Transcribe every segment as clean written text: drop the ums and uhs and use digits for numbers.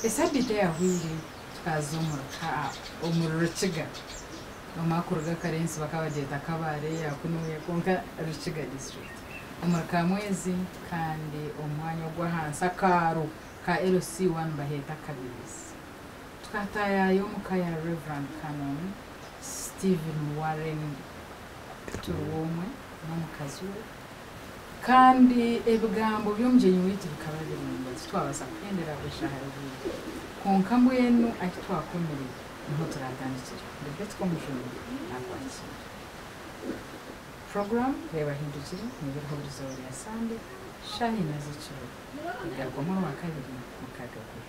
esabite yahwire umururiciga amakuruga karensi bakabageta kabare yakunuye konka ruciga district umurka mwezi kandi umwanya gwa hansa karo ka LC1 baheta kabirizi twatayayo mukaya Reverend Canon Stephen Warren turumwe n'umukazuwe kandi ebigambo by'omjenyi witu bikaba birinda twabasa kwendera gushahara bibi konka mbwenu akitwakomere niho turatandikira ndetse ko mujuru nakwakira program reba hindukire n'ibirho bizori ya Sunday shahina ziciro igagomwa mu kabiri mu kagago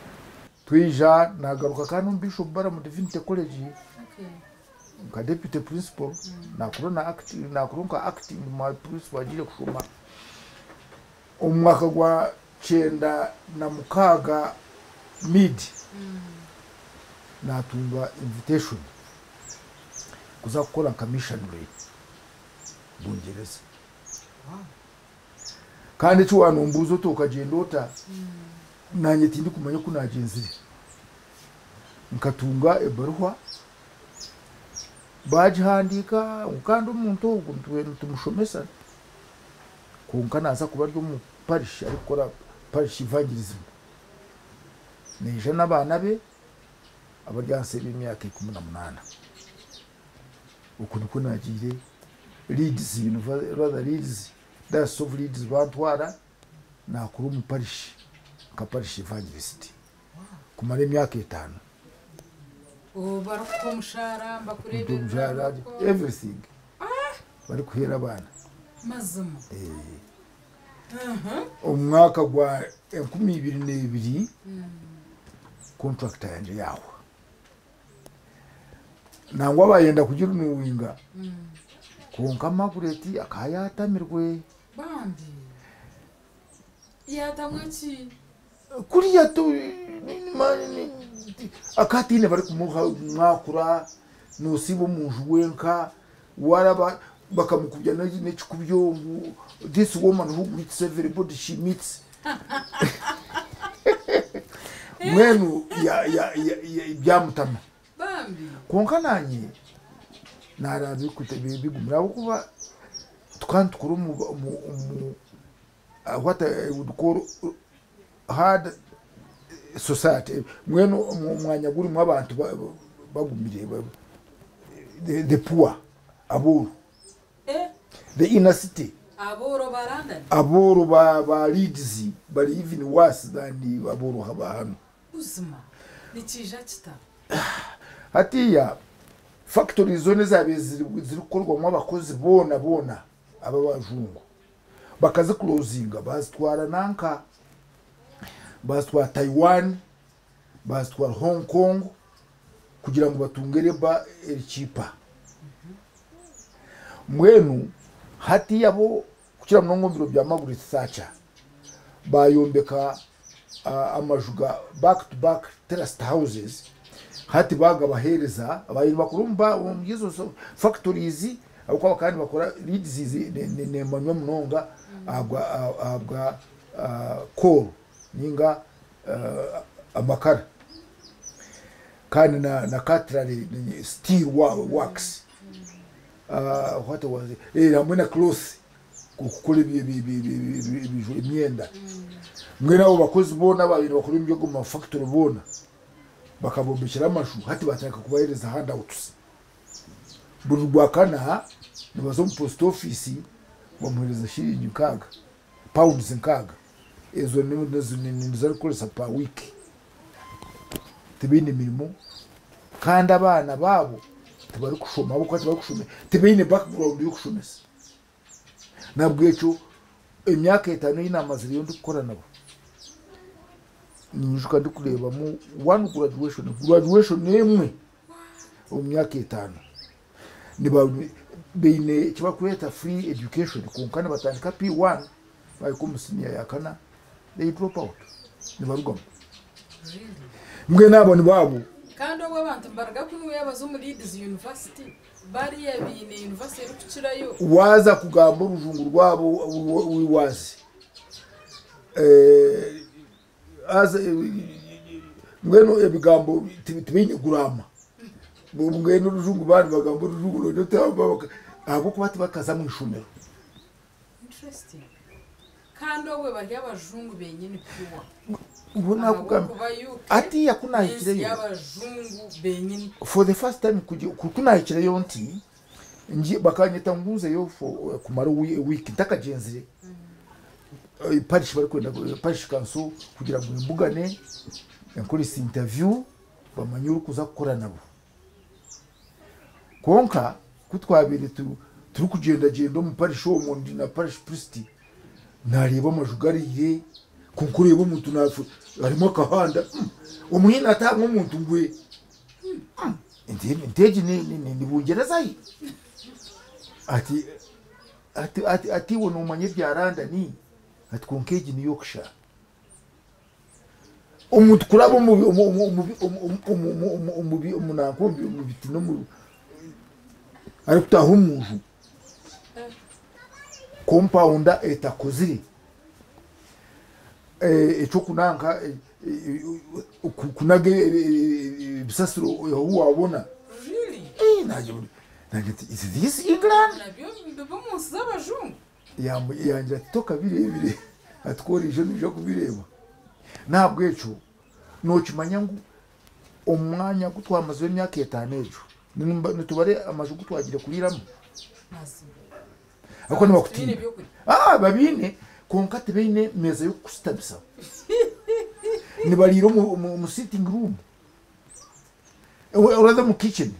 twija nagaruka kandi Bishop Bara mu Divinity College ka deputy principal nakurunka acting my principal agire kushuma umwaka gwa 9 na mukaga mid natumba invitation kuza gukora commissionary bungereza kandi cyo wanumbuzo tukagenda nanye tindi kumanya ko nagenzire nkatunga ebaruwa bajihandika ukanda umuntu uguntu tumushomesa kunka naza kuba ryo mu parish arikora parish evangelism nije nabana be abaryanse b'imyaka 18 ukuntu ko nagire leads rather leads that's of leads bantwara nakuru mu parish ka parish evangelist kumara imyaka 5 baruko mushara mbakurebe everything bari kuhera abana mazuma umwaka gwa 2022 contractor yanje yawo nangwa bayenda kugira umuwinga konka Margaret akayatamirwe bandi yatamweki kuri yato akatine bari kumuha mwakura nusibo munjuwenka waraba bakamukubya n'ikikubyo this woman who meets everybody she meets mwenu ya byamutama bambi konka nanye narazi kutebe bigumira kuba tukuru mu what I would call hard society mwenu umwanya guri mu abantu bagumire the poor aburu the inner city aboro baranda aboro ba leads bari even worse than aboro habahano uzuma nikija kita hatiya factory zone zabe zirikorwa mu abakozi bona aba bajungu bakaze closinga bazitwara nanka bazitwara Taiwan bazitwara Hong Kong kugira ngo batungere ba cheaper mwenu hati yabo kugira mnongomiro bya Margaret Thatcher bayombeka amajuga back to back terraced houses hati baga bahereza abayiri bakurumba umgizo factories akwa kandi bakora leads ne manwe mnonga abwa coal ninga amakara kandi na cutlery steel works what was it hamwe na cloth kukole imyenda mwena abo bakozi bona babiri bakora ibyo mu factory bona bakabombekera amashu hati bataka kubahereza handouts burugwakana nibazo mu post office bamuhereza shiringi kaga pounds nkaga ezo ni zarukoresa per week tibine mirimo kandi abana babo tibari kushoma abo kwati bari kushoma tibine background yo kushomesa nabwo cyo imyaka 5 y'inamaziri yo ndukora nabo ninjuka ndikureba mu one graduation nemwe umyaka 5 niba bine kiba kweta free education kunkana batandika P1 bayiko senior yakana they drop out nibarugoma mwe nabo nibabo kandi abo abantu mbaraga kunuye abazo muri Leeds University bari yabine university rucirayo waza kugamba urujungu rwabo wiwazi as ngweno ebigambo tibinye gurama ngweno rujungu bandi bagambo rujungu no tamba abo kubati bakaza mu ishumero. Interesting. Kandi owe bari abajungu benyine piwa. Ubona kugamba ati yakunahikireyo y'abajungu benyine. For the first time kunahikireyo nti ngi bakanyeta nguze yo kumara week ntakagenze parish bari kwenda parish council kugira ngo imbugane yankora interview bamanyura kuza gukora nabo konka kutwabire turi kugenda mu parish wo mundi na parish priest nareba amajugarire kunkureba umuntu nafu harimo kahanda umuhina atamwe umuntu ngwe inteje ni bungereza yi ati wono umanye byaranda ni ati konkeji ni Yorkshire umuntu kurabo umunankombi umubiti no mu ari kutaho umuntu compounda etakozire echo kunanga kunage bisasiro wabona really naje is this England nabyo musaba jungu yanjye toka birebire atworije n'uje kubireba ntabwo echo no kimanya ngo umwanya gutwamaze imyaka 5 ejo nitubare amaju gutwagira kuriramo ako nibakutinda babine konkate bene meza yo kustabisa nibariro mu sitting room uraza mu kitchen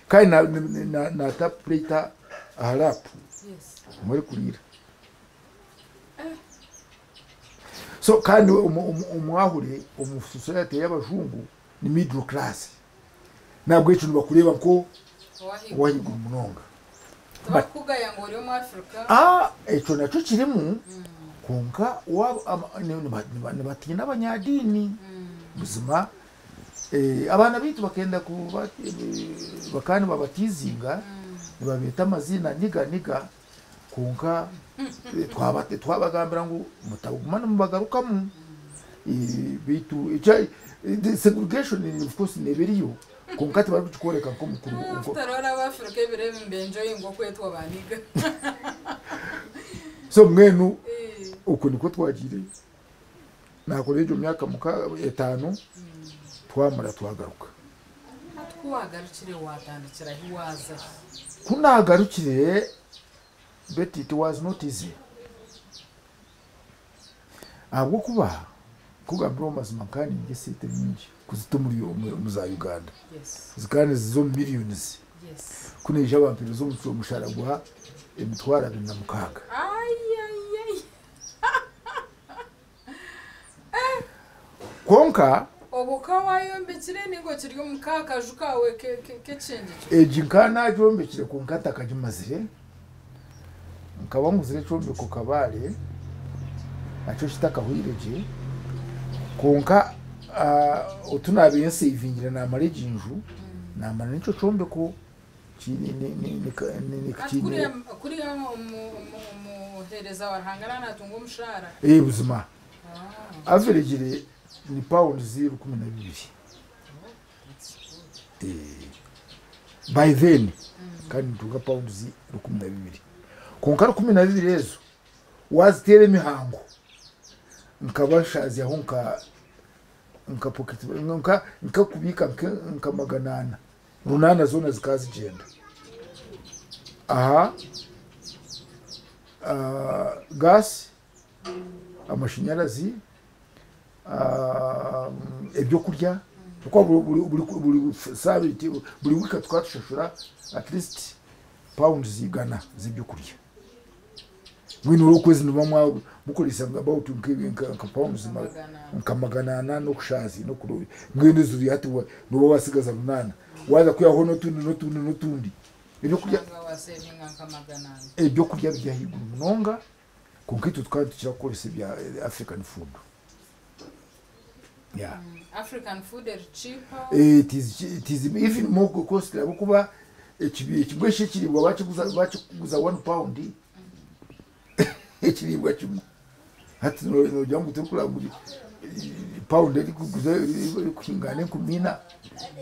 kai na tap plate harap muri kurira so kandi umwahure society y'abajungu ni middle class nabwo ico bakureba ko wahigura umunonga bakugaya ngo uri mu Africa eco naco kirimo konka ni batinye n'abanyadini buzima abana bitu bakenda kuba bakani babatizinga nibabita amazina niga konka twabagambira ngo mutabugumana mubagarukamu bitu the segregation of course neberiyo konkati bari kukoreka ko mukuru ngo tarora abafrika ibirebe mbenjoye ngo kwetwa baniga so mwenu uko niko twagire nakorejo myaka muka 5 twamara twagaruka twagarukire watandikira hiwaza kunagarukire but it was not easy abo kuba kugambira mazima kandi ngesite nyingi kuzitumuri mu Uganda zikane zizo millions kuneje abantu zo mushara gwa emitwara na mukaga konka obukawayo mbekire ningo kiryo mukaka jukawe kecenge ejinkana jombekire konkata kajimazire nkabanguzire chombe ko kabale acho shitaka huireje konka utunabiye savingira na marejinju na manencho chombe ko kiri ni kuri muhereza warhangana natungo mushara buzima average ni pound 0.12 by then kandi tuga pound 0.12 konkara 12 ezo wazitere mihango nkabashazi aho nka pocket nka kubika nka maganana runana zona zikazigenda gas amashanyarazi ebyo kurya uko buri sabiti buri wika twatushashura at least pounds zigana zibyo kurya wino rokwezi nubamwa mukolisa about nka pounds nkamagana no kushazi no kurobi ngende zuri hati no wasigaza runana waza kuyaho no tundi ebyo kurya ebyo kurya byahigura munonga kunkitu tukadukira kolise bya African food. Yeah. African food is cheaper. It is even more costly. Abukuba ekibweshe kiribwa bakuguza 1 pound. Ekiribwa kimu. Hati no jambo tukula muri pound eri kuguza kingane kumina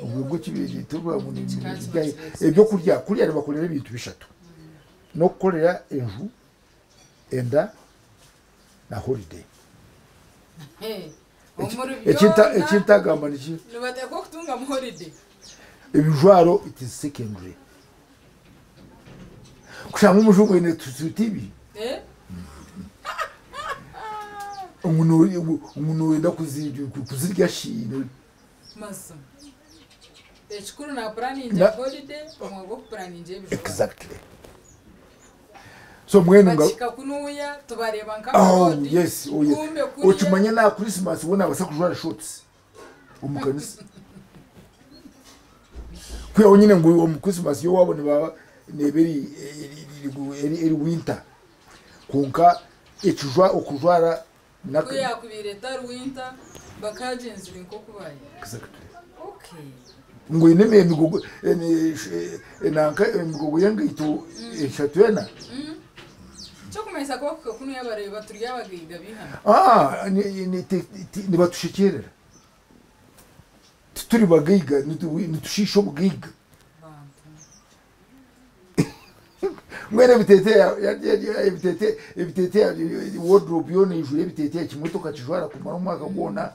ubwo kibiri tuba mu ebyo kurya bakorera ibintu bishatu no kukorera enju enda na holiday ekinta gamba niki nubateko kutunga mu holiday ebijwaro it is secondary kushanga umujungu ine tutibi umuntu wenda kuzirya shino masa ekikuru na planning ya holiday omwago planning je bijwa exactly so mwenu nga kunuya tubareba nk'abodi yes ochumanya na Christmas wona basa kujwara shorts umukanisa kwe onyine ngo mu Christmas yo wabone ba neberi eri winter kunka ekijwa okujwara nakuya kubireta winter bakagenzira nko kubaye exactly okay ngo ineme emigogo enanka emigogo yangito eshatwena chokumesa ko kuno yabareba turya bagiga bihana ni batushikerera turi bagiga ni tushisho bagiga mwene bitete wardrobe yone ijure bitete kimotoka kijwara kumara umwaka gona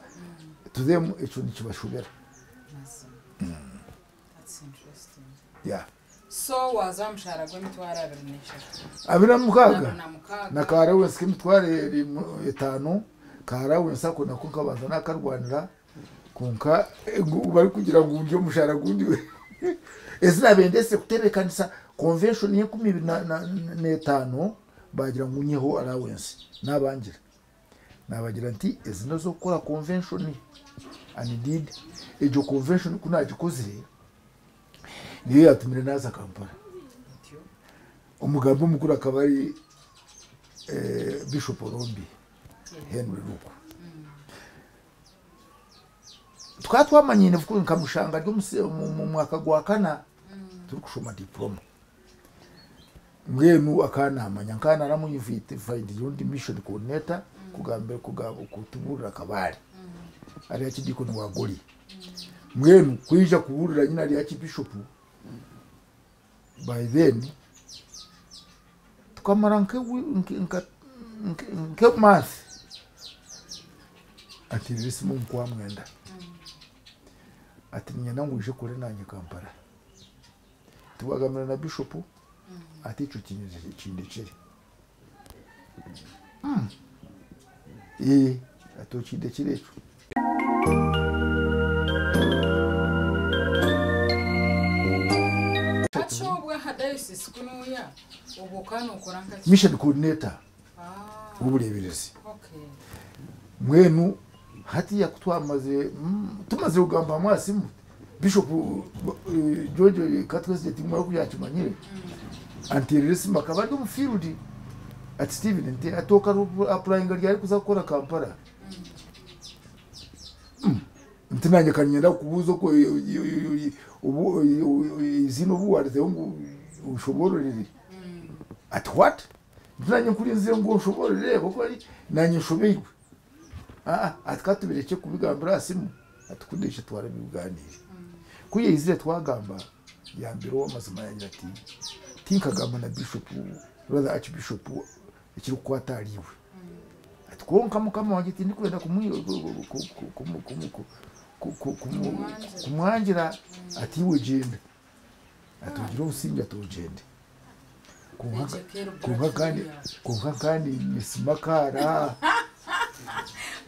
to them echo ni kibashubera. That's interesting. Yeah. So wazamshara gwe mitwara abira mukaga na kara wense mitware 5 kara wense ko nako kabaza nakarwanira kunka bari kugira ngo unje mushara gundi ezina bendese kuterekanisa convention ye 15 bagira ngo unyeho allowance nabangira nabagira nti ezina zo gukora convention and did ejo convention kuna gikozire niyo yatumire naza Kampala umugambo mukuru akabari Bishop Rombi Henry Luko twatwamanyine vuko nkamushanga ryo mu mwaka gwa kana turi kushoma diploma mwenu akanamanya nkana aramunyivite find yundi mission coordinator kugambe kutuburira akabari ari yakidiko no wagoli mwenu kwija kuburira nyina ari yakibishop by then tukamara nke month ati risimu kwa mwenda ati nyina nguje kure nanye Kampala tubagamira na bishop ati ico kinyize kindi kiri atokide kirecho mission coordinator ubureberezi mwenu hati ya kutwamaze tumaze ugamba mwasimu Bishop George Katwese timwa kuyakimanyire antirism akabado mu field at Steven nte atoka applying ari kuza gukora Kampala ntinanye kanyenda kubuzo ko ubu izino buwarze ngo ushobororere at what ntinanye kuri nzire ngo ushobororere boko ari nanye nshobeywe atkatubireke kubigambira asimu atukudesha twara biganire kuye izire twagamba ya mbere w'amazima yanjye ati tinkagamba na Bishop brother Archbishop ikiri kwatariwe ati konka mukama wanjye ati ndikwenda kumwangira ati we genda atugira usinja tugende konka kandi nisimakara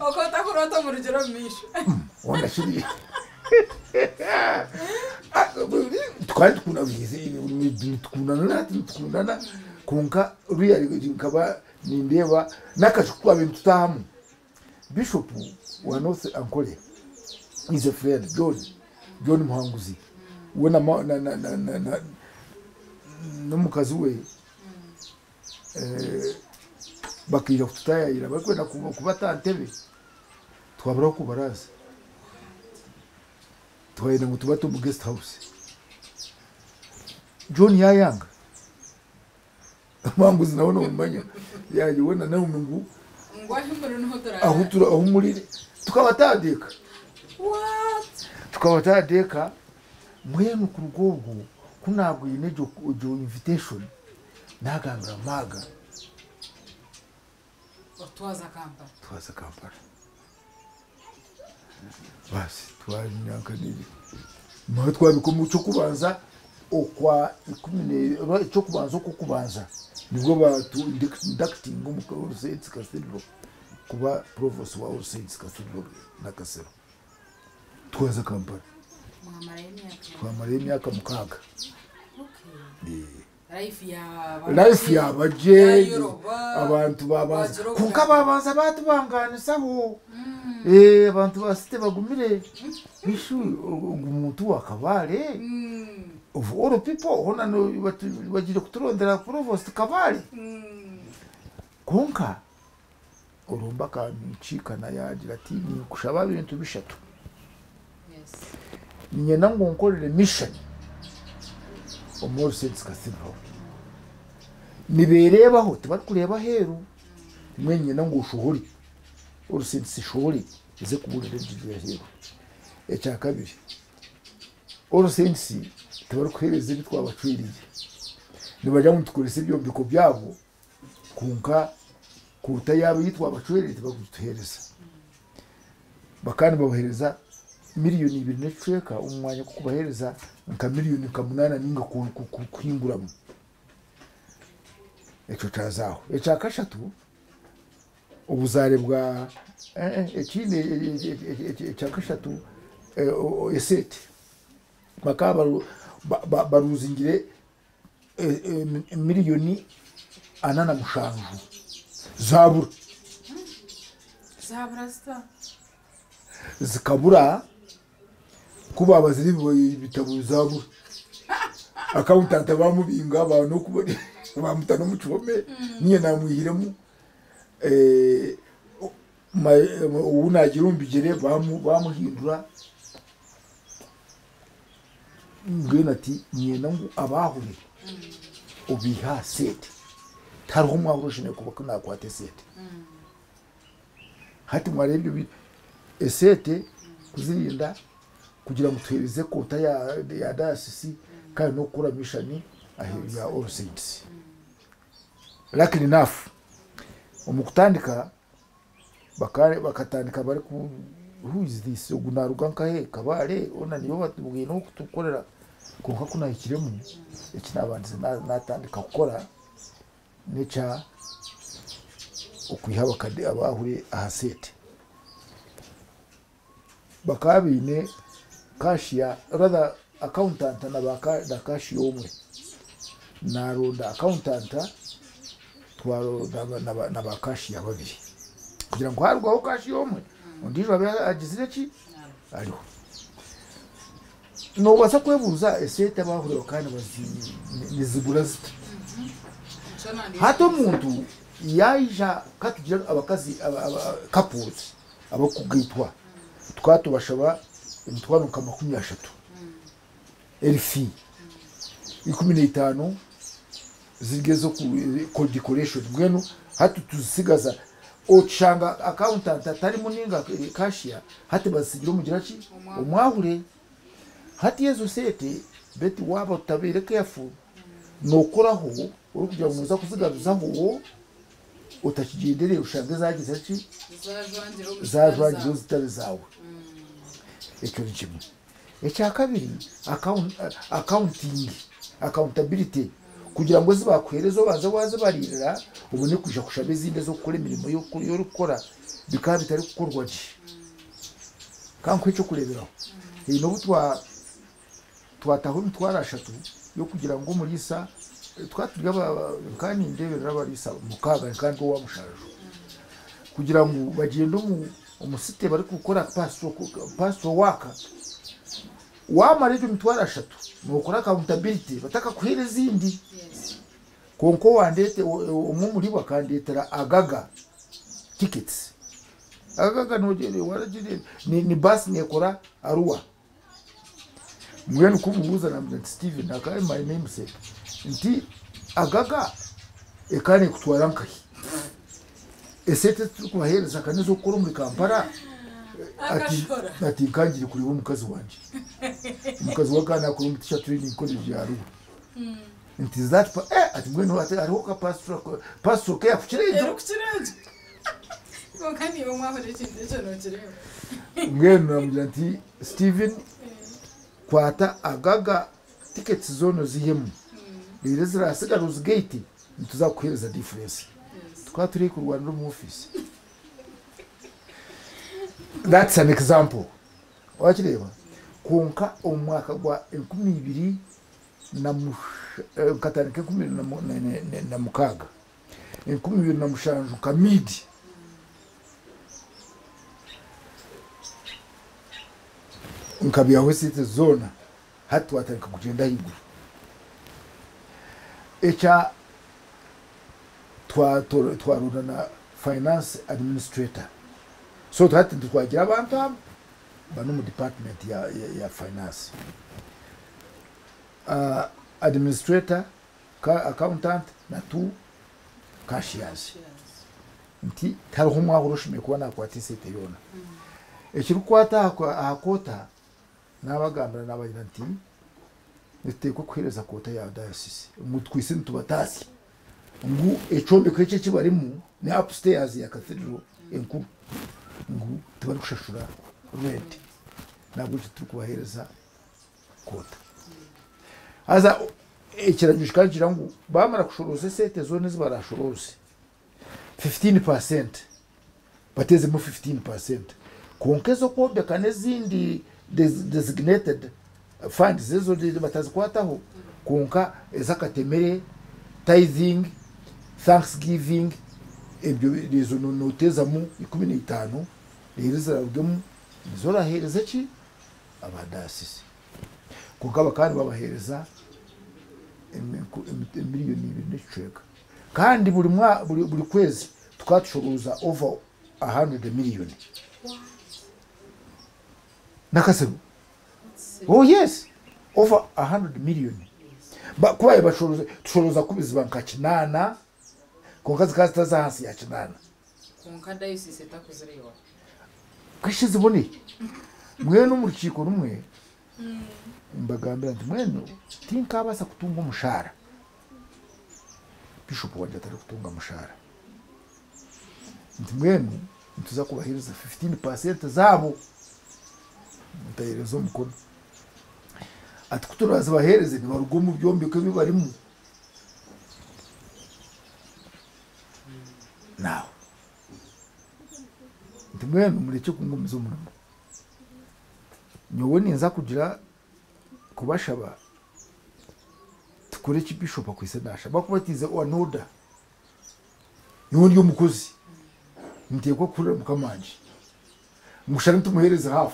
okota kurota mu rugero misho wanda shiri twari tukundana kunka ruya nkaba nindeba nakashukwa bintu tutahamu Bishop wa North Ankole is a friend John Muhanguzi wena n'umukazi we bakira kutayira bakwenda kubata ntebe twabura ko baraza twayenda ngo tubato mu guest house John yayanga Muhanguzi nawe no mumanya yaje wena nawe mungu ngwa himuro no tora ahutura ahumurire tukabatandika What? tukabatandika mwenu ku rwego kunabwo inejo invitation nagambira maga Twaza Kampala basi twanyaka nini mwe twabikomu cyo kubanza okwa 10 cyo kubanza okukubanza nibwo batu inducting umukuru Saints Cathedral kuba provost wa Saints Cathedral na Kasero twaza Kampala twamara imyaka mukaga. Life ya baje abantu babaza kuka babaza batubanganisaho abantu basite bagumire bishu umuntu wakabare of all people hona no bagire kuturondera provost kabare konka urumba ka micika na yagira ati ni kushaba ibintu bishatu. Ninye nango nkorere mission All Saints Cathedral niberebaho tubari kureba heru mwenye nango ushuhuri All Saints shuhuri ize kuburira ibyo heru. Ecya kabiri All Saints tubari kuhereza ibitwa abacwiriye nibajya mutukorese ibyo mbiko byabo kunka kuta yabo yitwa abacwiriye tubagutuhereza bakani babohereza miliyoni 2 n'ecweka umwanya kubahereza nka miliyoni 8 ninga kuhinguramo eco tazaho eca kashatu ubuzare bwa ekine eca kashatu esete bakaba baruzingire miliyoni 8 zabura zikabura kuba abaziri bitabo zabura accountant bamubinga abantu kubona bamutana mucome niye namwihiremo unagira umbigere bamuhindura ngena ati niye nangu abahure ubiha sete tarho mwahurushe kuba nakwate sete hati mwarebyo esete kuzirinda kugira ngo tuhereze kota ya diocese kandi no kura mission ya All Saints. Lakini nafu umukutandika bakatandika bari ku who is this ugunaruganka he kabare ona niyo batubwiye no kutukorera konka kuna ikiremu ikinabanze natandika gukora necha ukwihaba kade abahure ahasete bakabine cashier rather accountant na da cashier umwe na roda accountant twaro na ba cashier babiri kugira ngo harwaho cashier umwe undijwe agizire ki ariho no basa kwebuza esete bahure kandi bazibura zita hato muntu yaija katugira abakazi couples abakugitwa twatubashaba imitwano ka 30 elfi 15 zigezo ku decoration bwenu hatu tusigaza ochanga accountant atari muninga cashier hati basigira umugira ki umwahure hati yezo sete beti waba utabere careful nokoraho urukujya muza kuzigaruzaho utakigendere ushange zagize ki zajwangiro zitari zawe ecyo ni kimwe. Ecya kabiri accountability kugira ngo zibakwerezo baza waze barira ubone kuja kushabe zinde zo gukora imirimo yo gukora bikaba bitari gukorwa ji kanko icyo kureberaho no butwa twataho mitwarashatu yo kugira ngo muri isa twaturiga kandi ndebera barisa mukaga kandi wa mushaje kugira ngo bagende umusite bari gukora pastoral waka wamarijo mitwarashatu nokora accountability bataka kuhera zindi konko wandete umumuri bakandetera agaga tickets agaga nogere waragire ni bus nekora aruwa mwenu kubuza na Steven akaye my name say nti agaga ekane kutwara nkahi esete kubahereza kanizo kuri muri Kampala ati kangiye kuri wo mukazi wanje mukazi wakana akora umutisha training college ya Arua it is that ati mwene ati ariho ka pastor ke yafukirejo kokani omwahore chinde chono chireho mwene namubwira ati Steven kwata agaga tickets zono zihemu rero zirasiga rose gate tuzakuhereza difference twaturi ku Rwanda mu office. That's an example. Wachireba konka omwaka gwa 12 na katarike 10 na mukaga 12 na mushanju kamidi nkabiya wesite zona hatu watarika kugenda higuru echa twaruna na finance administrator so twati twagira abantu bano mu department ya finance administrator accountant na tu cashiers nti tariho mwahoroshime kubona kwatise teyona ekirukwata akota nabagambira nabagira nti niteko kwereza kota ya diocese mutwise ntubatasi ngu echombe kweche kibarimu ni upstairs ya cathedral enkuru ngu tubari kushashura rent nabwo tukubahereza kota aza ekiranyushika kirangu bamara kushoroza sete zone zibarashoroze 15% bateze mu 15% konkezo kode kanezindi designated funds zezo batazikwataho konka ezakatemere tithing thanksgiving ebyo lezo noteza mu 15 rero zaragemu zora hereza ki abadasisi kugaba kandi babahereza miliyoni 2 kandi buri kwezi tukatushoroza over 100 million. Nakasebu. Oh yes, over 100 million. Ba kubaye bashoroza kubiziba nkakinana konkazi kaza hasi ya kinana. Konka diocese takuzirewa. Kashize bone. Mwene umurukiko rumwe. Mbagambira nti mwene tinka basa kutunga umushara. Bishop wanje atari kutunga umushara. Nti mwene ntuza kubahiriza 15% zabo. Mutayirezo mukono. Ati kuturaza bahereze ni barugomu byombi ko bibarimu. Now. Nti mwene mureke kungumiza umuntu. Nyowe ninza kugira kubashaba tukore ki bishop akwisenasha bakubatize onoda n'undi umukozi ntiye ko kurira mukamanje mushaka tumuhereza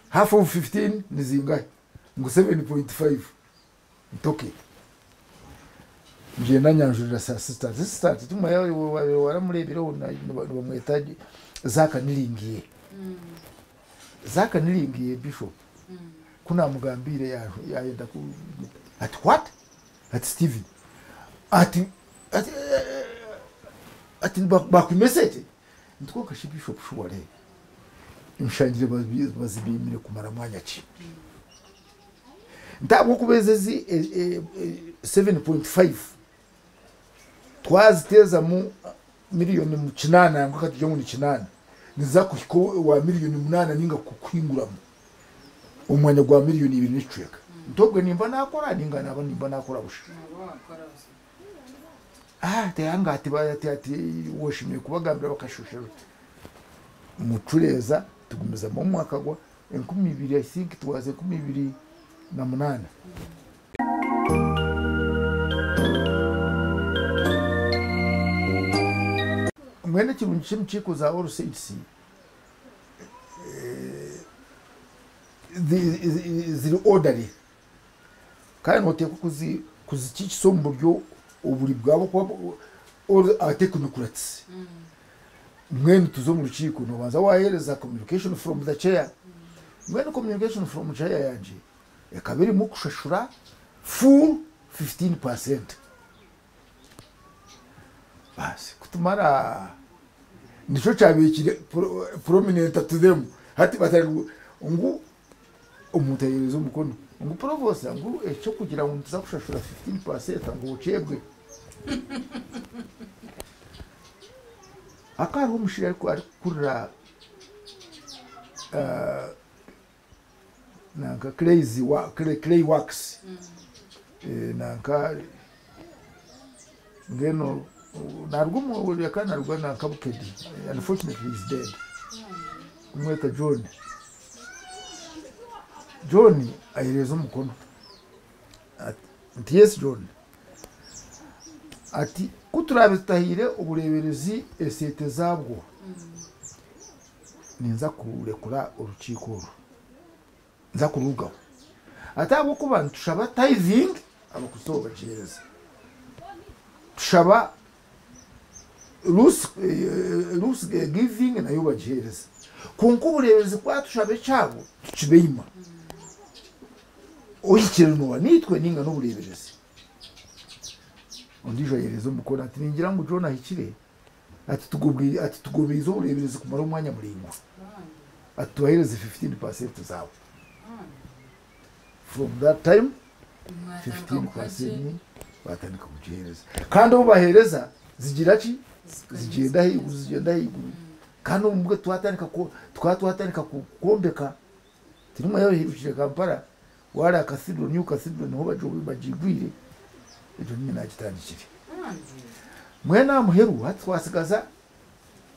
half of 15 nizingaye ngo 7.5 ntoke nje nanyanjurira sister tumaye waramurebero bamwetaje zakaniringiye zakaniringiye bishop kuna mugambire yaenda ku at what at Steven ati bakumesete ndiko kashi bishop shuwale imshangire bazibimire kumara mwanya ki ndabo kubezezi 7.5 twaziteza mu miliyoni mu 8 ngo katujye mu 8 niza kuko wa miliyoni 8 ninga kukwinguramo umwanya gwa miliyoni 2 n'icweka ndobwe nimba nakora ninga naba nimba nakora busha teyanga ati ati woshimye kubagambira bakashushera mutureza tugumiza mu mwaka gwa 12 I think tuwaze 2008 mwene kirungi chimchiko za ORCC ziri orderly kandi noteko kuzikikiso mu buryo uburi bwabo ko technocrats mwene tuzo mu rukiko no banza wahereza communication from the chair mwene communication from chair yanje yakabiri mu kushashura full 15% basi kutumara nico cyabikire prominent to them hati batari ngo umuntu ayereza umukono ngo provost ngo echo kugira ngo tuza kushashura 15% ngo ucebwe akari umushira ariko ari kurira nanka clay wax nanka ngeno narwo mu yakana rwa nanka bukedi unfortunately is dead umweta John ayereza umukono ati yes John ati kuturabitahire ubureberezi esete zabwo ninza kurekura urukiko nza kurugaho atabo kubantu tushaba tithing abakusoba gereza tushaba loose giving nayo bagereza kunko ubureberezi kwa tushabe cyabo tucibeyima oyikirano nitwe ninga no bureberezi ondijo yerezo mukora ati ningira ngo John ahikire ati tugobirizo ubureberezi kumara umwanya muringo atuhereze 15% zawe from that time 15% batandika kugereza kandi ubu bahereza zigira ki zigenda higuru kandi umwe twatandika kukombeka tirimo yabihirukije Kampala wala cathedral new cathedral no bajigwire ejo nyine nakitandikire mwena muheru hati twasigaza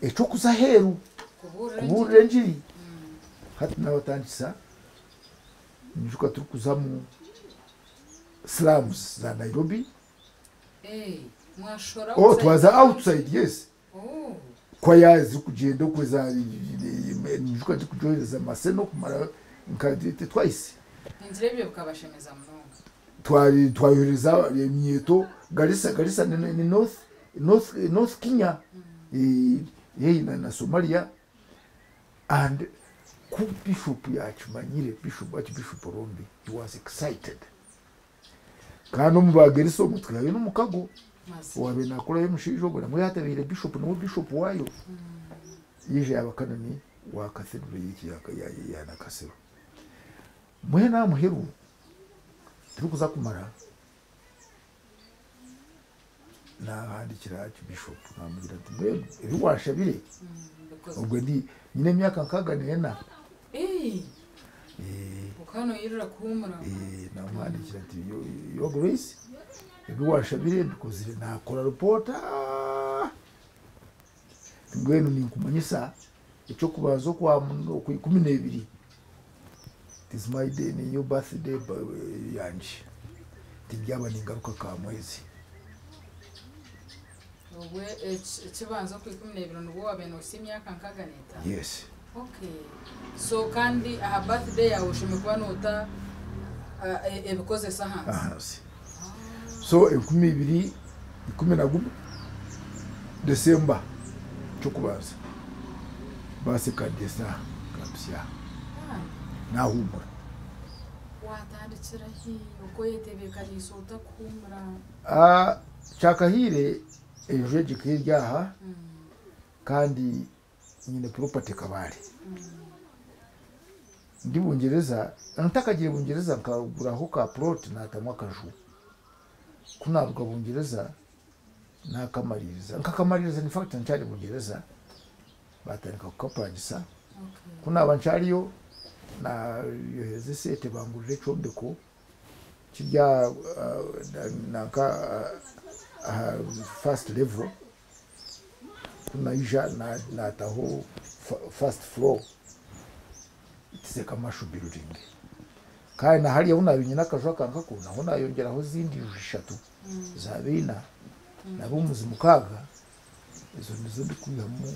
eco kuza heru kubura njiri hati nawatandisa njuka turukuza mu slums za Nairobi mwashora twaza outside yes kwa yazi kugenda kweza njuka tukujohereza maseno kumara nkadite twice inzrebye bukabashemeza munonga twayohereza emyeto Garissa ni North Kenya na Somalia and Bishop yachimanyire Bishop Rombi he was excited kandi umubageriso mutwe yayo n'umukago wabe nakora y'umushijo bora muri hatabire Bishop no Bishop wayo yije abakanani wa cathedral yiki ya na Kasero mwena muheru turukuza kumara na handikira Bishop namugira ati mwe ebi washabire ubwo ndi nyine myaka nkagane na ukano yirura kumura na mwandikira ati yo Grace ebi washabire bikozire nakora reporter ngweno ninkumanyisa icyo kubazo kwa 12 this my day ni your birthday yanje tijyaba ningaruka ka mwezi we kibanza ku 12 n'ubwo wabeno simyaka nkaganeta yes okay so kandi a birthday yawe ushime kuba nota ebikoze sahansi so 12 December chukubaza basi kadesa kapsia na humura watandikira hi uko yetebeka risota kumura chakahire ejo jikiryaha kandi nyine property kabari ndi Bungereza ntakagiye Bungereza nkaguraho ka plot natamwa kaju kunabwa Bungereza nakamaririza in fact ncyari Bungereza batarika kukapangisa kunaba ncyariyo na yoheze sete bangurire combeko kirya naka first level kunaija na taho first floor itse kamashu building kandi hariya unabinye nakajwa kanka kuna hona yongeraho zindi 3 zabina nabo muzimukaga izo nizo ndikuyamo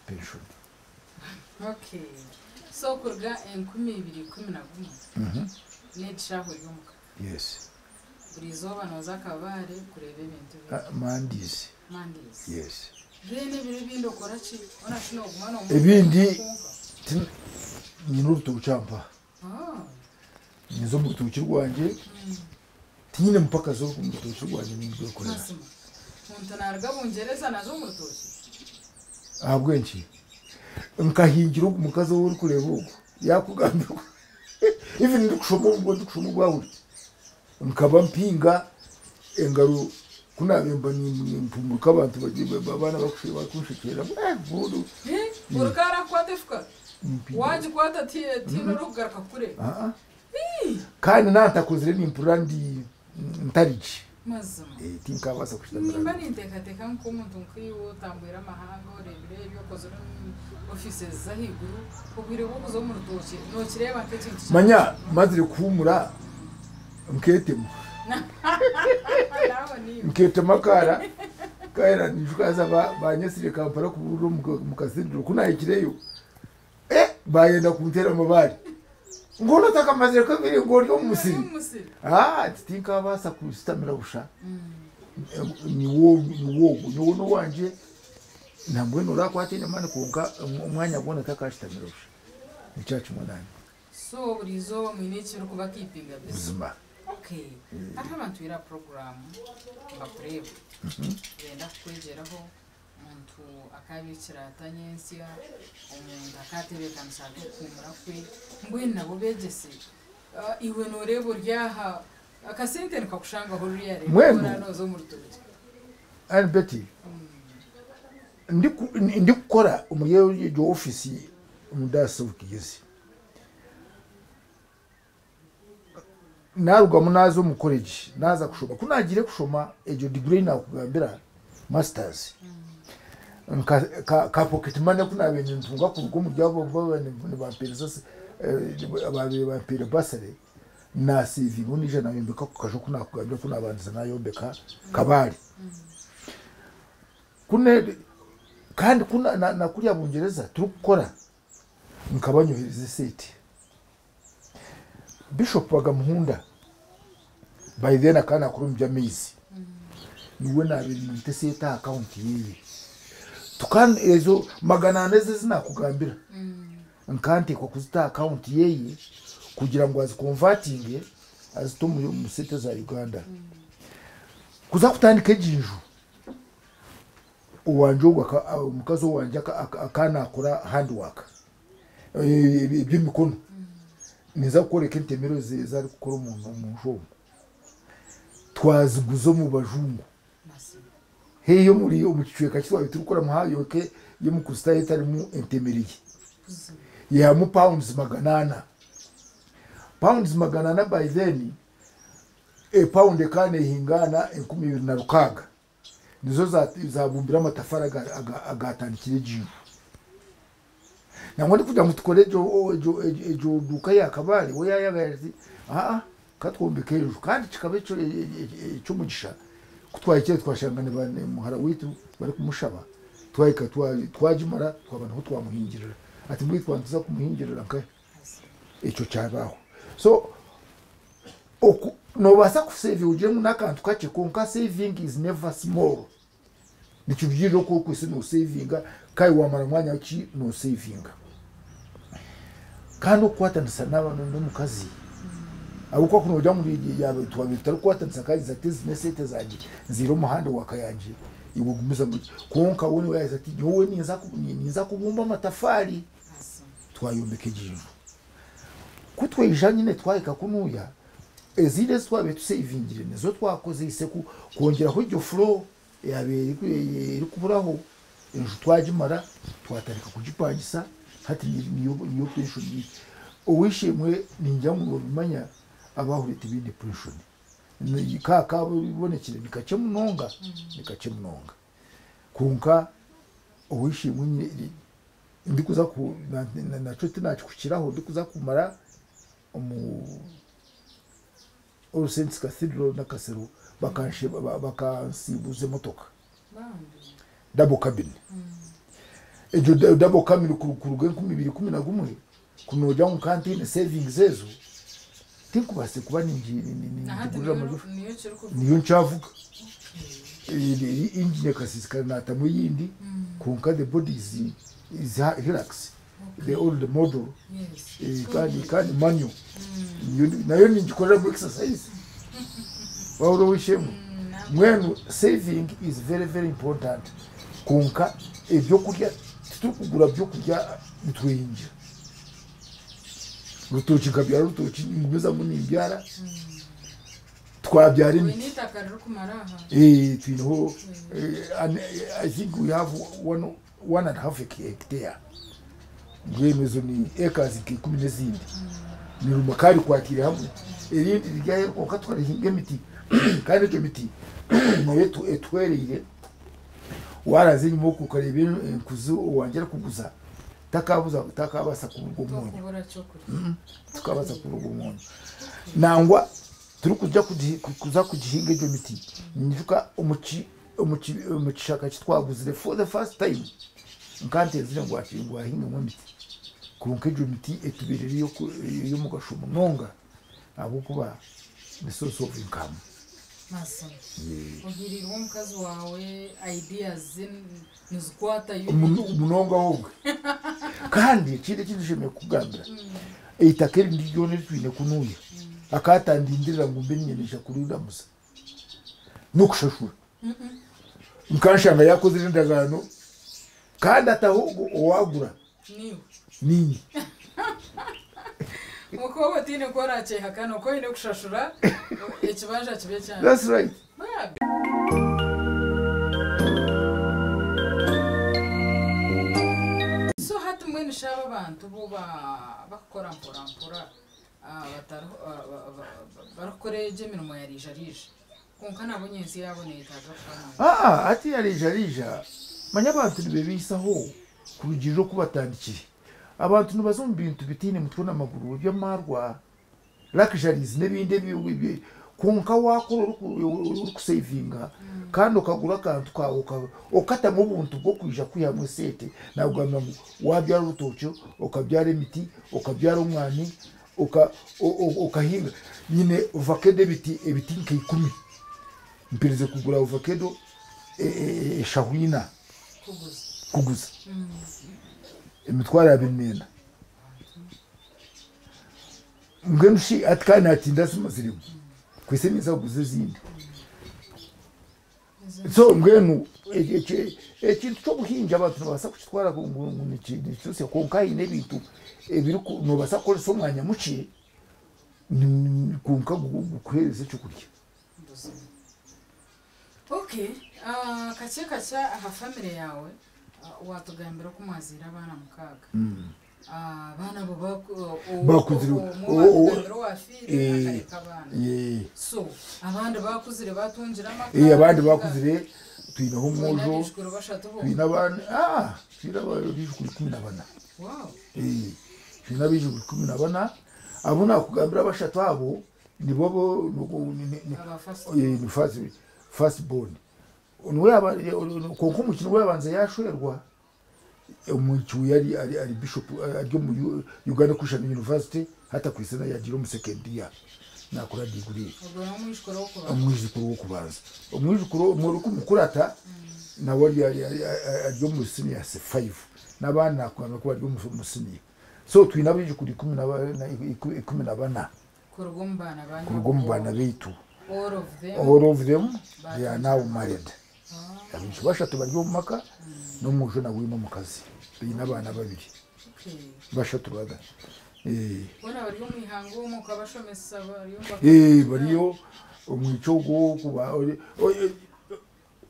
pension okay so kurga 2011 netshaho yomuka yes burizoba noza kabare kurebe ibintu mandisi yes bene bindo korachi ona shino gumana ibindi nyinuru tuchampa nizo mu tuci rwanje tinyine mpaka zo mu tuci rwanje n'ibyo korera muntu narga Bungereza nazo mu rutoki ahabwenki nkahingira umukazi wo uri kureba uko yakugambira even ndikushoma ubwawe nkaba mpinga engaro kunabemba ni mpumuka abantu bagiye babana bakushikira vudu urukara kwatefuka waje kwata tino rugaruka kure kandi natakozire n'impurandi ntariki mazima tinkabasa kushitamira nimba nintekateka nk'umuntu nk'iyo tambwira amahanga urebere ibyo kozora offices zahiguru kubwire ko kuzo mu rutoki no kireba nk'ekintu manya mazire kumura mketemo mketema kara kaira nijukaza banyesire kampara kuburo mukasindiro kuna ikireyo bayenda kuntera amabari ngoro takamazire kabiri ngoryo musiri tinka basa kustamira busha niwo no wanje nambwe no rakwate nemane konka umwanya gona takashitamira busha nicacu mwanani so burizo mwinekiro kuba kipinga bizima okay ata abantu ira program bakureba yenda kwegeraho umuntu akabikira atanyensia umuntu akatebeka nsaka kumura kwe mbwe nabo begese iwe norebo ryaha akasente nkakushanga ho riyare mwendo zo mu rutoki Albeti ndi gukora umuyeyo yo office umudasa ukigeze naruga munazo mu college naza kushoma kunagire kushoma ejo degree na kugambira masters ka pocket money kuna benye ntunga ku rugo mu byabo bane bampereza ababiri bampere basare na CV bunije na yombeka kukajo kuna kugambira kuna abanza na yombeka kabari kune kandi kuna na kuriya bungereza turi gukora nkabanyohereza site Bishop Wagamuhunda by then akana kurumbya mizi niwe nabiri seta account yiyi tukana ezo magana neze zinakugambira nkanti kwa kuzita account yeye kugira ngo aziconverting azitumu mu sete za Uganda kuza kutandika ejinju uwanjogwa umukazo wanje akana akora handwork by'imikono niza koreka intemero zari gukora umuntu mu jomo twaziguzo mu bajungu heyo muri umucicweka kitwa biturukora muhayoke yo mu kusta yetari mu intemeriye ya mu pounds maganana by then pound kane hingana 12 nizo zabumbira amatafari agatandikire jibu nangwa ndikuja mutukore ejo duka yakabari we yayagazi katwombeke ejo kandi kikabe cyo mugisha kutwaye cyo twashangane bane muhara witu bari kumushaba twayika twajimara twabana ho twamuhingirira ati mbwi twantuza kumuhingirira nka echo cyabaho so no basa ku save uje mu nakantu kace konka saving is never small nikiviro ko kwese no saving kai wamara mwanya ki no saving kandi ukwatanisa n'abantu no mukazi abuko kunoja muri yawe twabitara kwatanisa kazi za business sete zaje ziro muhanda wakayanje ibugumiza konka wone waza ati wowe niza kubumba amatafari twayombeke jivu kutwe ijanyine twayika kunuya ezide twabe tusavingire nezo twakoze iseku kongera ko iryo flow yabere iri kuburaho ejo twajimara twatarika kugipangisa hati niyo pension uwishimwe ninjya mu bimanya abahurite ibindi pension ni kaka bibonekire bikace munonga kunka uwishimwe ndikuza ku na chote nakikukiraho ndikuza kumara St. Cathedral na Kasero bakansibuze motoka double cabin ejo double cabin kuruge 2011 kunoja mu canteen savings ezo tinkubase kuba ningurira amajufu niyo nchavuga engine kasisika nata mu yindi kunka the body is relax the old model kandi manual nayo ningikorera exercise wawuro wishemu mwenu saving is very very important kunka ebyo kurya tukugura byo kurya mutwinja rutoki kabyara rutoki ngubeza munibyara twabyara we need akarero kumaraha twino I think we have 1.5 hectare ngwemezo ni acres 10 ni rumakari kwakira hamwe irindi ryaye ko katwara hinga miti kandi ke miti nayo etwereye waraze nyuma ko karebe kuzu wangera kuguza takabasa kurugo umuntu tukabasa kurugo umuntu nangwa turi kujya kuza kugihinga ibyo miti nyivuka umucishaka kitwaguzire for the first time nkante zire ngo ahinga mu miti kunke ibyo miti etubirire yo mu gashumo nonga abo kuba the source of income masa ugirira umukazi wawe ideas nizkwata umunonga wowe kandi kindi kinishimiye kugambira eitakeri ndiyo netwine kunuye akatandindira ngo mbe nyenesha kuri ndamusa nukushashura nkanshanga yakoze indagano kandi ataho wagura ni uko batine kora cye hakano ko ine kushashura ikibanja kibe cyane. That's right. So hatu mwene shaba abantu bo bakora mpora barakoreje imirimo ya rijarije konka nabonye nsi yaboneye taga ati ya rijarija manyabantu nibebisaho kurugiriro kubatandikire abantu nubazumva ibintu bitine mutwe amaguru by'amarwa luxuries nebinde bibi konka wakora uri kusavinga kandi ukagura akantu kawe ukata mu buntu bwo kwija kwihamwe sete nabwo wabyara urutoki ukabyara imiti ukabyara umwani ukahinga nyine avocado ebiti nke 10 mpirize kugura avocado shahwina kuguza imitwara yabimena ngenushi atkana atinda simazirimu kwisemiza kuguza zindi so ngenu ekintu cyo guhinja abantu basa kutwara ngo ni cyose konka ine bintu ebiri no basa ko so mwanya muci konka gukweze cyo kurya. Okay, kacha aha family yawe watugambira ko mwazira abana mukaga. Abana bo bakuzira wafire akareka abana. So abandi bakuzire batunjira amaka. Abandi bakuzire twinaho umwojo twina abana twina babiri kuri 14. Wow. Twina babiri kuri 14 abo nakugambira bashatu abo ni bobo ni first born unwe aba konko mukino wabanza yashwerwa umucu ari bishop aryo mu Uganda Christian University hata kwisana yagira mu second year nakora degree umwijikuru wo kubanza umwijikuru muri kumukurata na wali aryo mu senior 5 nabana kwanga ko aryo mu senior so twina bije kuri 14 kurugombana bitu all of them they are now married. Bashatu bari mu maka no muje na wino mukazi bina abana babiri bashatu baga bona bari mu ihango mu kabashomesa bari bariyo umwicogo kuba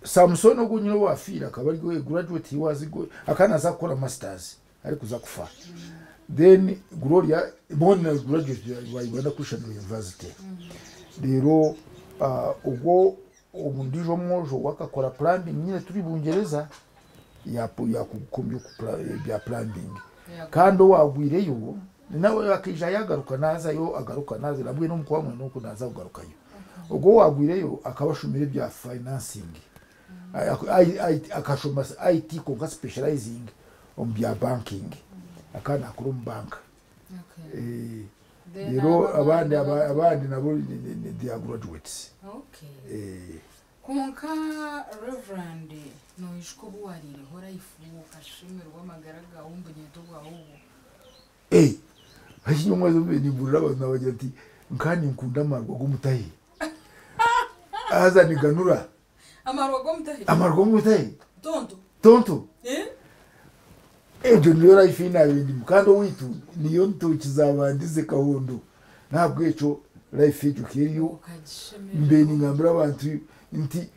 Samson ogunyiro wafira akaba ari graduate he was akana zakora masters ari kuza kufa then Gloria born graduate wa Uganda Christian University rero ubwo ubundijo mwojo wakakora plumbing nyine turi bungereza yakukomye bya plumbing kandi wagwireyo nawe akija yagaruka naza yo agaruka naza nabwe no mukwamwe nuko naza ugarukayo ubwo wagwireyo akabashumire bya financing akashoma IT ko specializing on bya banking akana akuru bank rero abandi nabo they are graduates. Okay. Konka Reverend no ishkobu warire hora ifu kashimira wamagaraga umbunye tugwa hubu. Hashinyo mwazo ni burira abantu bagira ati nkani nkunda amarwa gumutahi. Aza ni ganura. Amarwa gumutahi. Amarwa gumutahi. Tonto. ejo niyo life inabindi mukando witu niyo ntoki zabandize kahondo ntabwo ejo life ejo kiriyo ukagishemera mbeni ngambira abantu nti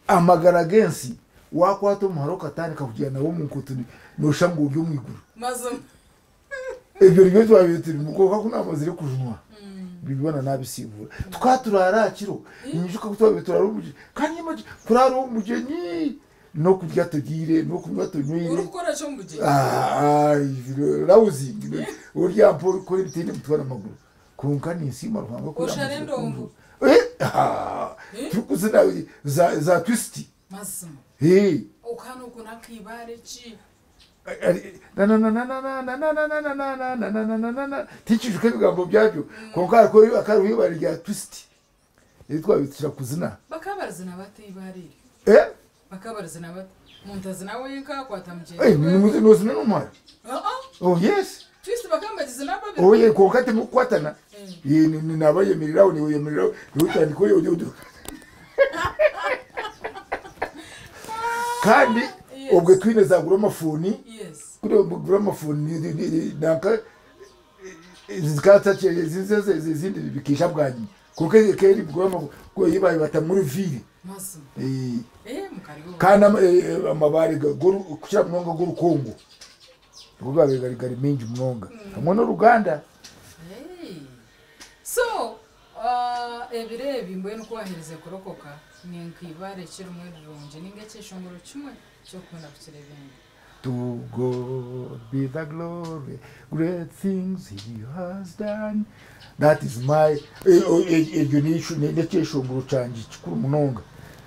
amagara gensi wakwato muharo katani kakugira nawo munkutuni noshango byo mwiguru maze ebyo ryo twabitiri mukoka kunama ziri kujunwa bibona nabisivura twaturara kiro injuka kutwabitura rumuje kanyima kurara umuje ni no kurya tugire no kunywa tunywire urukora cyo mbuje rawuzi urya mporo ko ibitinde mutwara amaguru kunka ni nsima ruhanga ko ushare ndombo tukuzina za twist maze ukano kuna kibare chi tichijuke bigambo byabyo konka ko akaruhibari rya twist yitwa bitira kuzina bakabarizana batibari bakabarizana bat muntazina wenka kwatamje ni nozina numara oh yes twist bakambagizana babe oh ye konka te mukwatana ye ni nabayemiriraho ni yemiriraho ni utandiko yo kandi ubwo twine zagura amafoni kuri ubwo amafoni nanka zikatache zizindi bikisha bwanyi kuko keri bwo yibaye batamuri vile maso mukarigo kana amabare guru kushira mnonga guru Kongo kuko gari mingi mnonga hamwe no Ruganda so ebirebi mbwe no kwahirize kurokoka ninkibare kirumwe runje ninge cyeshongoro kimwe cyo kubona kukirebenge. To God be the glory, great things He has done. That is my education. Necheshongoro canje kikuru munonga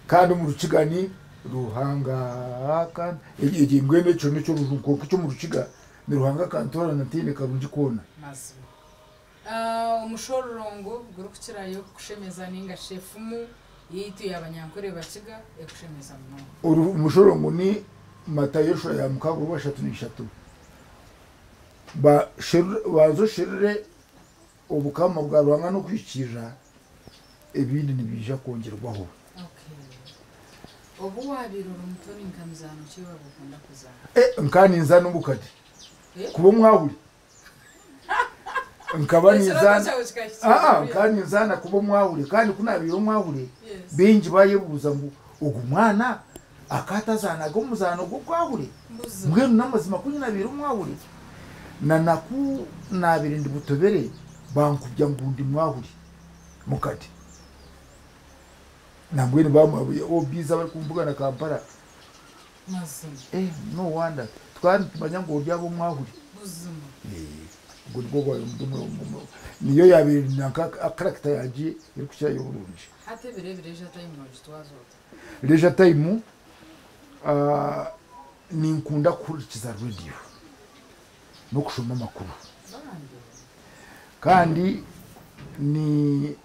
kandi mu rucigani ruhanga kan igingwe neco ruko cyo mu ruciga ni ruhanga kantora natine karunji kona maso umushororongo guru kukirayo kushemeza ninga shefumu yitu yabanyankore bakiga ekushemeza muno umushororongo ni matayesho ya mukaguru wa 3 ba bazo shirire obukama bwa ruhanga no kwikira ebindi nibija kongerwaho. Obu wabirora umutoni nkamizano cyo bagukunda kuzana nkani nzana ubukadi kubo mwahuri nkabani nzana nkani nzana kubo mwahuri kandi kunabiro mwahuri bingi bayebuza ngo ugumwana akatazana go muzano go kwahuri mbwe namazima kunyinabiro mwahuri nanaku nabirindi butobere bankubya ngundi mwahuri mukadi nambwene bamu obiza bari kumbuga na Kampala maso no wonder twari tumanya ngo ryabo mwahuri buzuma ngo niyo yabiri nanka character yaje iri kucya y'urunje ate birebire je time no gitwazo leja time ni nkunda kurikiza radio no kushoma makuru kandi ni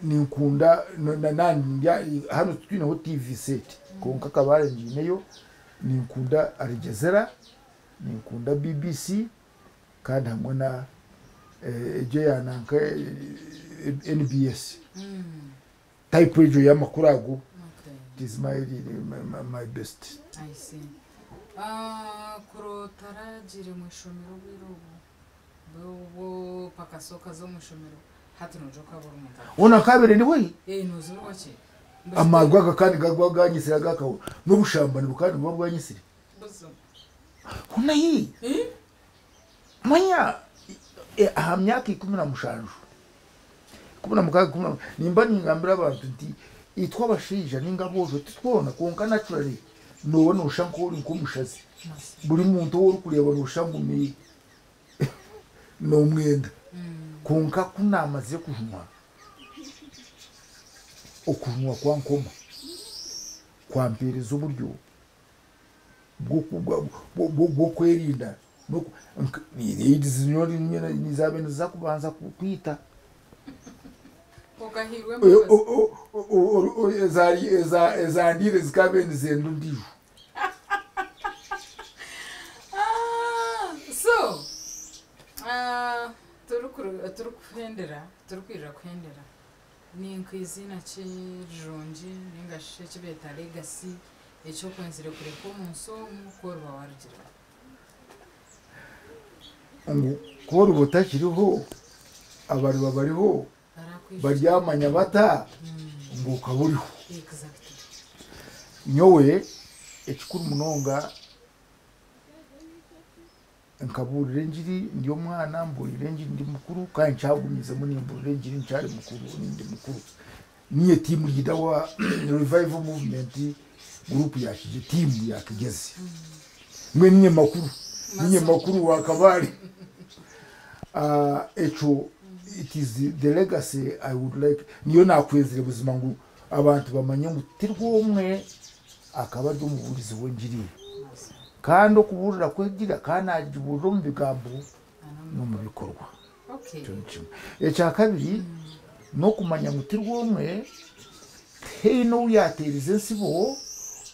nkunda nandi hano twinaho TV set konka kabare ngineyo ni nkunda Aljazera ni nkunda BBC kandi hamwe na ejo yananka NBS type ejo ya makurago is my best. I see. Kuro tarajire mwishomero birobo bo pakasoka zo mwishomero hati nojoka buri muntu ona kabere ni we nuzuru wache amagwaga kandi gagwaganyisira gakawo n'ubushambani bukandi bwagwanyisira una hii manya ahamyaka 17 kubona mukaga nimba ningambira abantu nti itwa abashija ningabojo twona konka naturally nobona ushankori nkumushazi buri muntu wo kureba nushangumi no mwenda konka kunamaze kujuma okunwa kwa nkoma kwa mpiriza uburyo bwo kwerinda ni zinyori nyina nizabe nizakubanza kwita okahirwe ezandire zikabe nizendo ndijo so turukwira kuhendera ni nkwizina cy'jonje ningashe kibeta legacy ecyo kwenzire kure ko munso mukorwa wargira ngo kubona ubutakiriho abantu babariho baryamanya bata ngo ukaburiho nyowe ekikuru munonga nkaburire njiri ndiyo mwana mburire njiri ndi mukuru kandi ncyagumizemo nimburire njiri ncyari mukuru ndi mukuru niye timu yida wa revival movement group yakije timu yakigeze mwe niye makuru wakabari echo it is the legacy I would like niyo nakwezere buzima ngo abantu bamanye mutirwo umwe akaba ryo muburizi wonjiri kandi okuburira kwegira kana jiburo mu bigambo no mu bikorwa echa kabiri no kumanya mutirwo umwe heino yaterize nsibo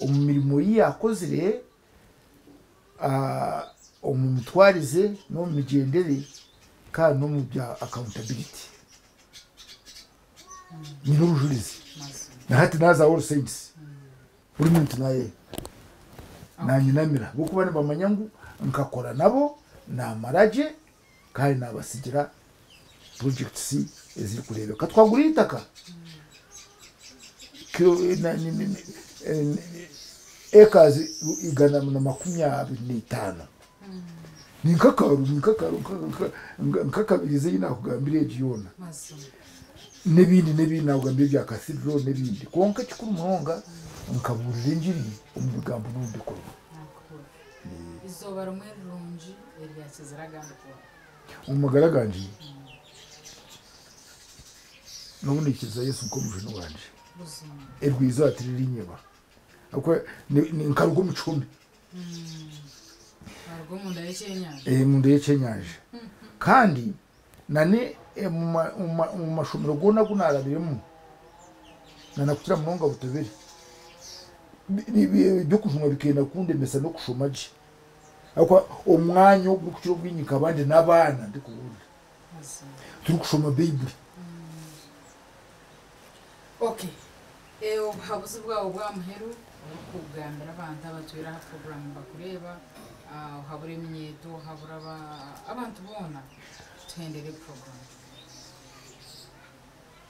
umurimo yakozire umutwarize no migendere kandi no mu bya accountability ni n'urujulizi na hati naza all saints buri muntu naye nanyinamira bukuba bamanya ngo nkakora nabo namaraje kandi nabasigira projects eziri kurebeka twagura itaka ekazi igana na 25 nkakabirize yinakugambira egiyona n'ibindi nakugambira bya cathedral n'ibindi konka kikuru muhonga nkaburira injiri umugambo n'ubikorwa izoba rumwe runji erya kiziraganda ko umugaraganje n'ubundi kiza Yesu ko muje n'ubanje erwizo atiriri nyeba akwe ni nkarugo mucumbi munda yecenyaje kandi nane mu mashomero gona gunarabiremo nanakutira munonga butobere byo kushuma bikenda kundemesa no kushomaje akwa umwanya wo gukiro bwinyika abandi nabana ndikubundi turi kushoma bible okay habuze bwabo bwamuheru kugambira abantu abatwira program bakureba habura imyeto habura abantu bona twendere program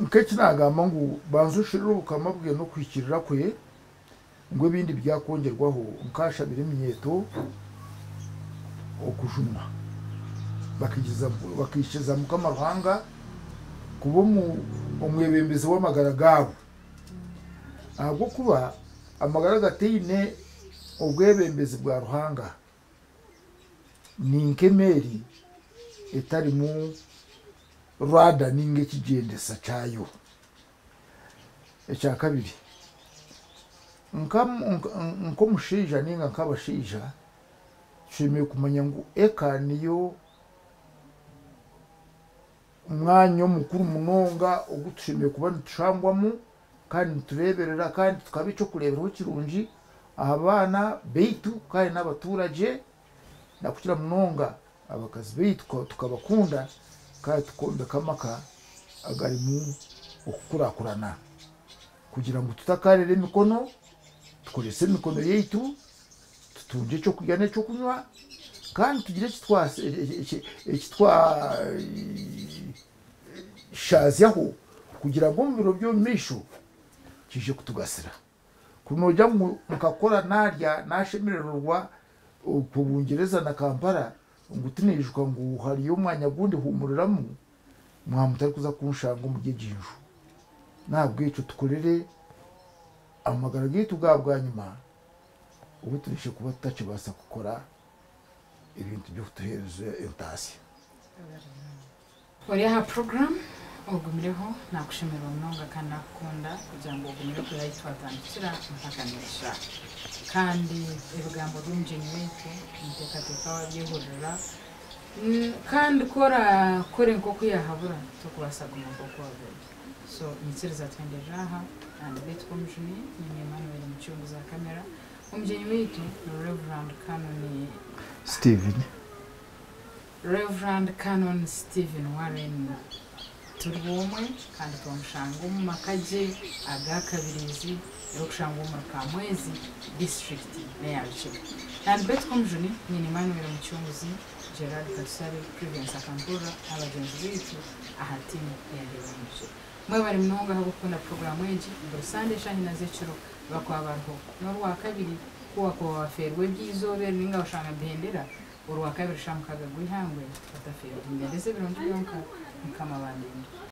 nkeki nagamba ngo banzushirira ukamabwiye no kwikirira kwe ngo ibindi byakongerwaho nkashabira imyeto okujuma bakishiza mu kamahanga kubo umwebembezi w'amagara gabo ahubwo kuba amagara gateyine ubwebembezi bwa ruhanga ni nkemeri etari mu rwanda ninge kigendesa cyayo ecya kabiri nko mushija ninga nkabashija shimiye kumanya ngo eka niyo umwanya mukuru munonga ugutushimiye kuba ntishangwamo kandi tureberera kandi tukabico kureberaho kirunji abana beitu kandi n'abaturage nakukira munonga abakazi beitu tukabakunda kandi tukonda kamaka agarimu okukurakurana kugira ngo tutakarere imikono tukorese imikono yeitu tutunje cyo kurya n'cyo kunywa kandi tugire shazyaho kugira ngo mu biro byo misho kije kutugasira kunojya mukakora narya nashemererwa kubungereza na Kampala ngo tinejwe ngo hari yo mwanya gundi humuriramo mwamutari kuza kunshanga mu gejinju nabwo ico tukorere amagara gitu bwa nyuma ubu turishe kuba tutacibasa gukora ibintu byo tuhereze intasi ha program ogumireho nakushimira munonga kandi nakunda kugira ngo ogumire kuri twatandikira mpakanisha kandi ibigambo by'umujeni wetu mutekateka byihurira kandi kore nkoko yahabura tukubasaguma nkoko wawe so nitsiriza twendeje aha and bit komjuni ni Emmanuel Muchungu za kamera umujeni wetu Reverend Canon Stephen Warren turwomwe kandi twamushango mu makaje agakabirizi yo kushango mu Kamwezi district yaje and bet komjuni ni Emmanuel Muchunguzi Gerard Kasabe Prudence Akampura abagenzi bitu aha timu ya Heroinje mwe bari mnonga aho gukunda program eji Brusande shahina zeciro bakwa abantu n'urwa kabiri kuwa kwa ferwe byizobe ninga bashanga bendera urwa kabiri shamukaga gwihangwe batafera ndetse bironje yonka nkama bandende